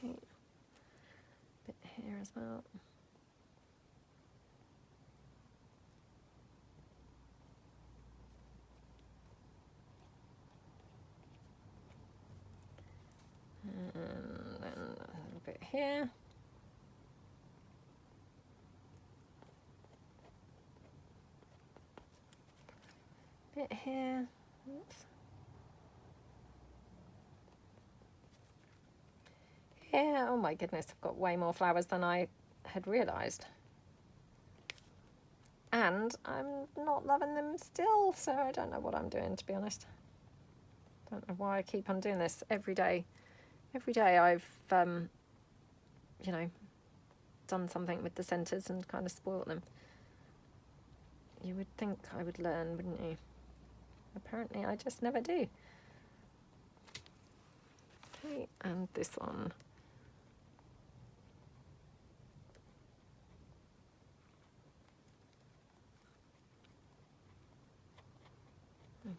Okay. Bit here as well. And then a little bit here. Bit here. Oops. Yeah, oh my goodness, I've got way more flowers than I had realised. And I'm not loving them still, so I don't know what I'm doing, to be honest. Don't know why I keep on doing this every day. Every day I've, you know, done something with the centres and kind of spoilt them. You would think I would learn, wouldn't you? Apparently I just never do. Okay, and this one.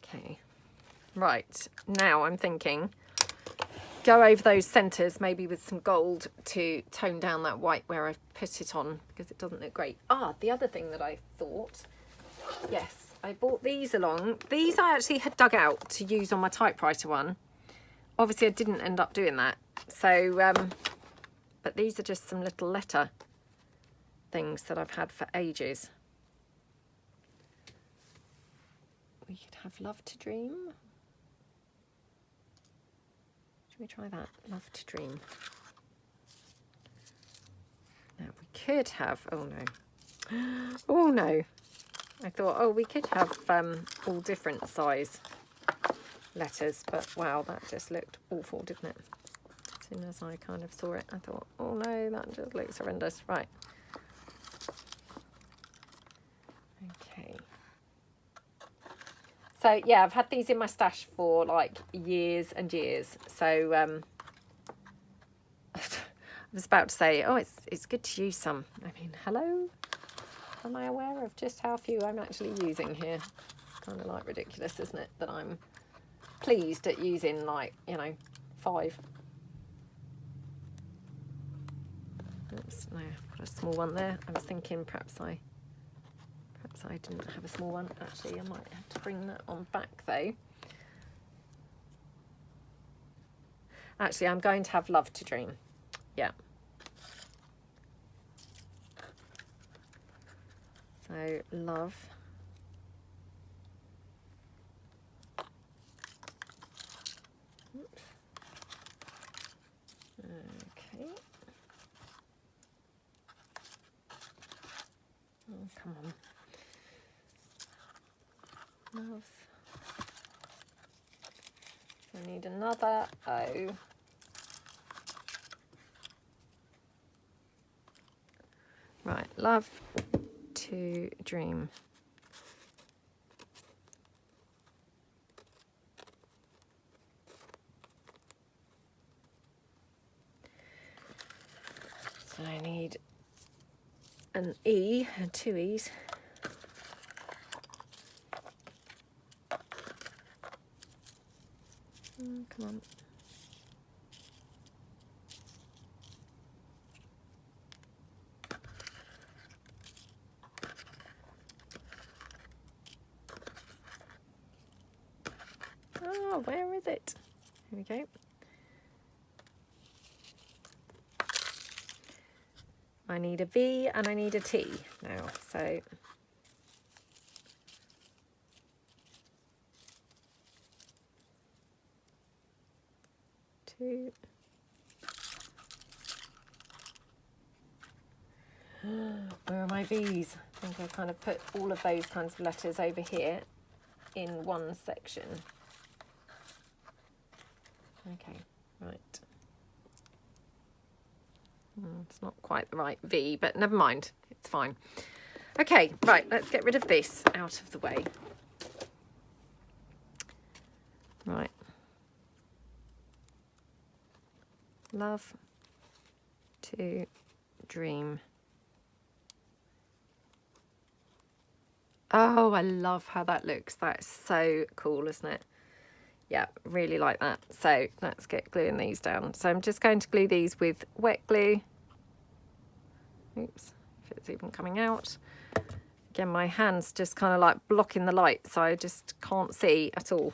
Okay, right, now I'm thinking go over those centres maybe with some gold to tone down that white where I've put it on, because it doesn't look great. Ah, the other thing that I thought, yes, I bought these along. These I actually had dug out to use on my typewriter one. Obviously I didn't end up doing that, so but these are just some little letter things that I've had for ages. We could have Love to Dream. Should we try that? Love to Dream. Now we could have, oh no. Oh no. I thought, oh, we could have all different size letters, but wow, that just looked awful, didn't it? As soon as I kind of saw it, I thought, oh no, that just looks horrendous. Right. Okay. So yeah, I've had these in my stash for like years and years. So I was about to say, oh, it's good to use some. I mean, hello? Am I aware of just how few I'm actually using here? Kind of like ridiculous, isn't it? That I'm pleased at using like, you know, 5. Oops, no, I've got a small one there. I was thinking perhaps I didn't have a small one. Actually, I might have to bring that on back though. Actually, I'm going to have Love to Dream. Yeah. So, love. Oops. Okay. Oh, come on. Love. I need another O. Right, Love to Dream. So I need an E and 2 E's. Come on. Oh, where is it? Here we go. I need a V and I need a T now, so two. Where are my V's? I think I kind of put all of those kinds of letters over here in one section. Okay, right. It's not quite the right V, but never mind, it's fine. Okay, right, let's get rid of this out of the way. Right. Love to Dream. Oh, I love how that looks. That's so cool, isn't it? Yeah, really like that. So let's get gluing these down. So I'm just going to glue these with wet glue. Oops, if it's even coming out. Again, my hand's just kind of like blocking the light, so I just can't see at all.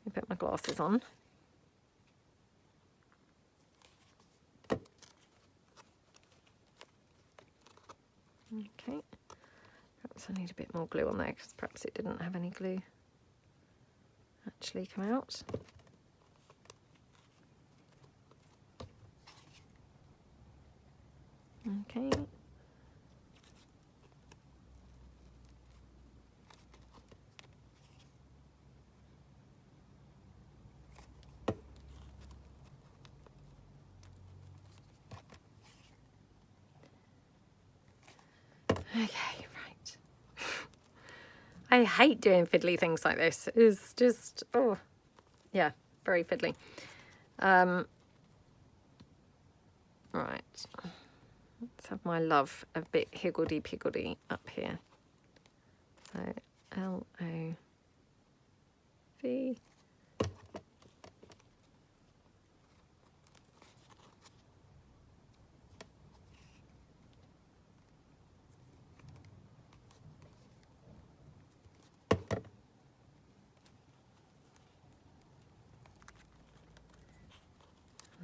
Let me put my glasses on. Okay, perhaps I need a bit more glue on there because perhaps it didn't have any glue actually come out. Okay. Okay, right. I hate doing fiddly things like this. It's just, oh, yeah, very fiddly. Right. Let's have my love a bit higgledy-piggledy up here. So, L-O-V.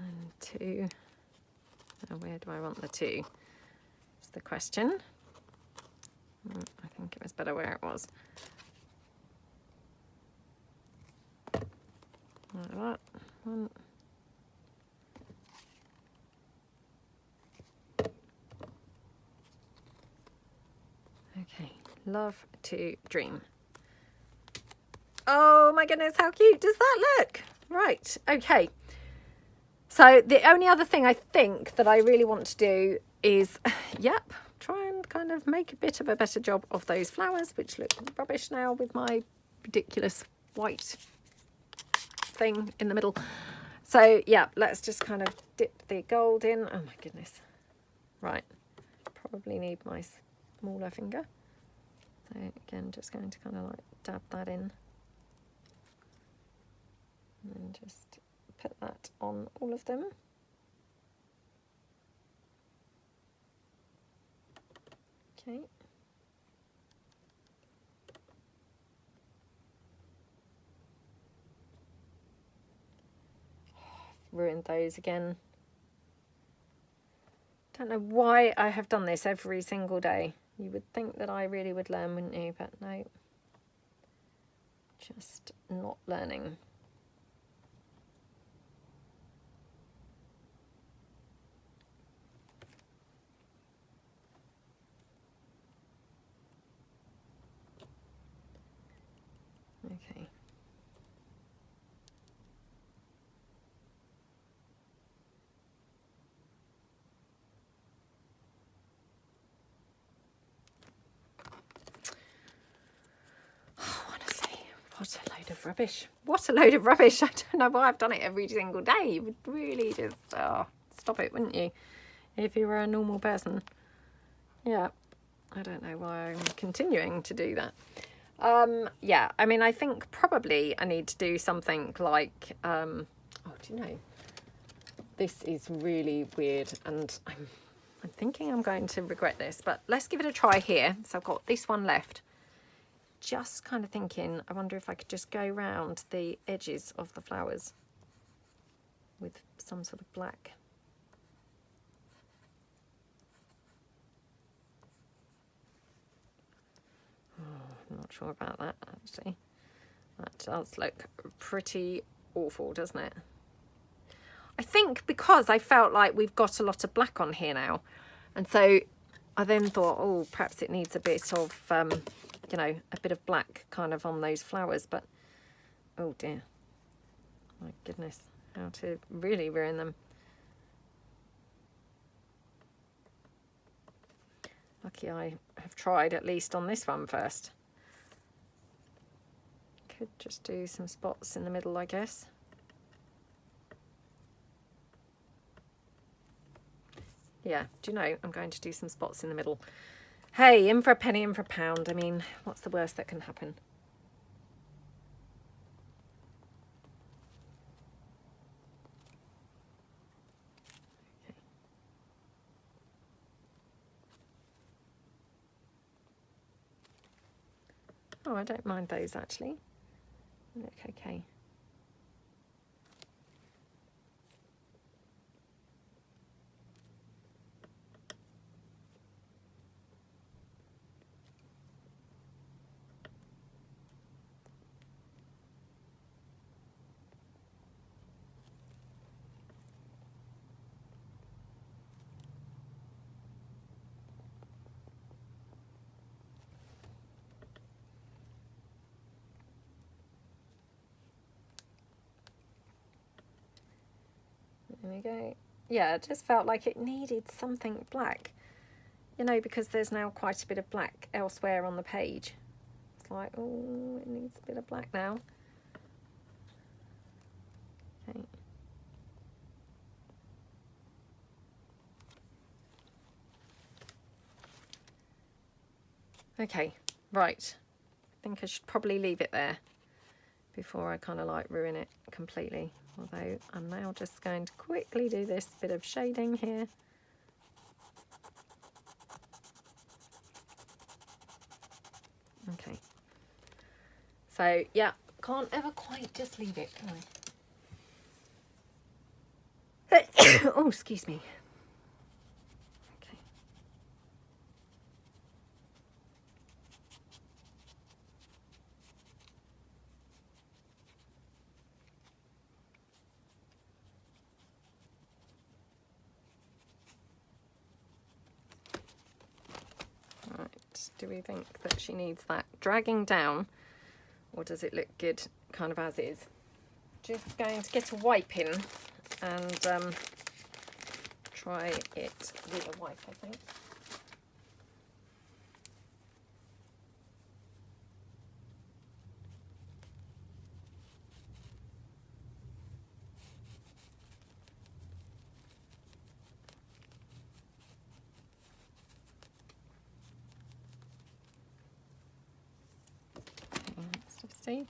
And 2. Now, where do I want the 2? Is the question. I think it was better where it was. Like that. 1. Okay, love to dream. Oh my goodness, how cute does that look? Right, okay. So the only other thing I think that I really want to do is, yep, try and kind of make a bit of a better job of those flowers, which look rubbish now with my ridiculous white thing in the middle. So yeah, let's just kind of dip the gold in. Oh my goodness. Right, probably need my smaller finger. So again, just going to kind of like dab that in. And then just put that on all of them. Okay. Ruined those again. Don't know why I have done this every single day. You would think that I really would learn, wouldn't you? But no. Just not learning. Okay. Oh, honestly, what a load of rubbish. What a load of rubbish. I don't know why I've done it every single day. You would really just stop it, wouldn't you? If you were a normal person. Yeah. I don't know why I'm continuing to do that. Yeah, I mean, I think probably I need to do something like, oh, do you know, this is really weird, and I'm thinking I'm going to regret this, but let's give it a try here. So I've got this one left. Just kind of thinking, I wonder if I could just go round the edges of the flowers with some sort of black. I'm not sure about that, actually. That does look pretty awful, doesn't it? I think because I felt like we've got a lot of black on here now. And so I then thought, oh, perhaps it needs a bit of, you know, a bit of black kind of on those flowers. But, oh dear. My goodness, how to really ruin them. Lucky I have tried at least on this one first. Could just do some spots in the middle, I guess. Yeah, do you know, I'm going to do some spots in the middle. Hey, in for a penny, in for a pound. I mean, what's the worst that can happen? Okay. Oh, I don't mind those actually. Look okay. There we go. Yeah, it just felt like it needed something black. You know, because there's now quite a bit of black elsewhere on the page. white. Oh, it needs a bit of black now. Okay. Okay, right. I think I should probably leave it there before I kind of like ruin it completely. Although I'm now just going to quickly do this bit of shading here. Okay. So yeah, can't ever quite just leave it, can I? Oh, excuse me. Okay. Right, do we think that she needs that dragging down, or does it look good kind of as is? Just going to get a wipe in and try it with a wipe, I think. Okay, let's just see.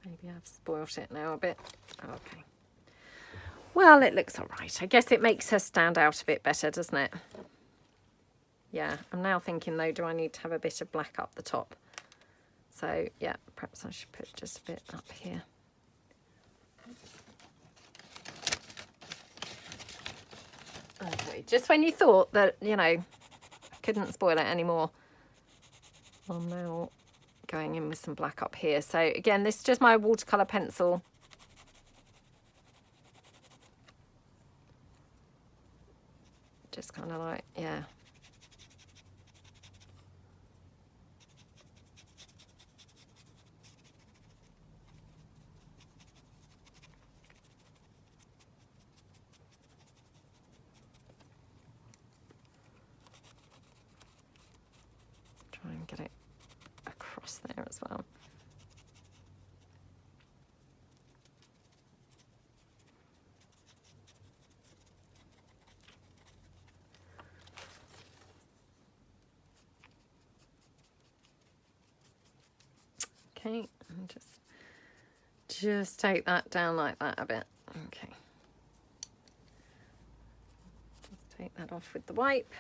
Maybe I've spoilt it now a bit. Okay. Well, it looks all right. I guess it makes her stand out a bit better, doesn't it? Yeah, I'm now thinking though, do I need to have a bit of black up the top? So yeah, perhaps I should put just a bit up here. Okay, just when you thought that, you know, I couldn't spoil it anymore, I'm now going in with some black up here. So again, this is just my watercolour pencil. Just kind of like, yeah. Try and get it across there as well. Okay, and just take that down like that a bit. Okay. Just take that off with the wipe.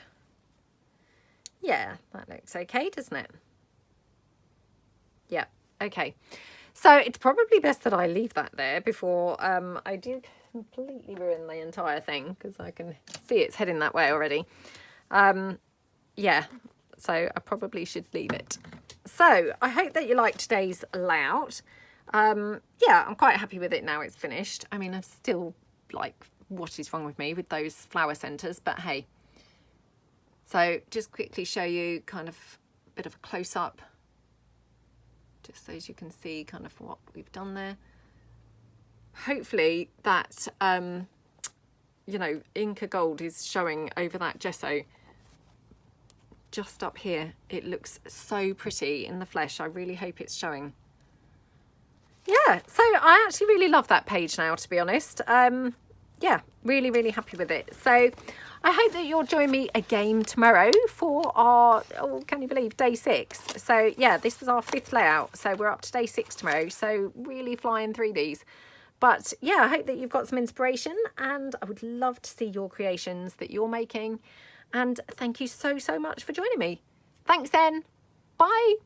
Yeah, that looks okay, doesn't it? Yeah, okay. So it's probably best that I leave that there before I do completely ruin the entire thing, because I can see it's heading that way already. Yeah, so I probably should leave it. So I hope that you liked today's layout. Yeah, I'm quite happy with it now it's finished. I mean, I'm still like, what is wrong with me with those flower centres, but hey. So just quickly show you kind of a bit of a close-up, just so as you can see kind of what we've done there. Hopefully that, you know, Inca Gold is showing over that gesso. Just up here, it looks so pretty in the flesh. I really hope it's showing. Yeah, so I actually really love that page now, to be honest. Yeah, really, really happy with it. So I hope that you'll join me again tomorrow for our, oh, can you believe, day 6. So yeah, this was our 5th layout. So we're up to day 6 tomorrow. So really flying through these. But yeah, I hope that you've got some inspiration, and I would love to see your creations that you're making. And thank you so, so much for joining me. Thanks then. Bye.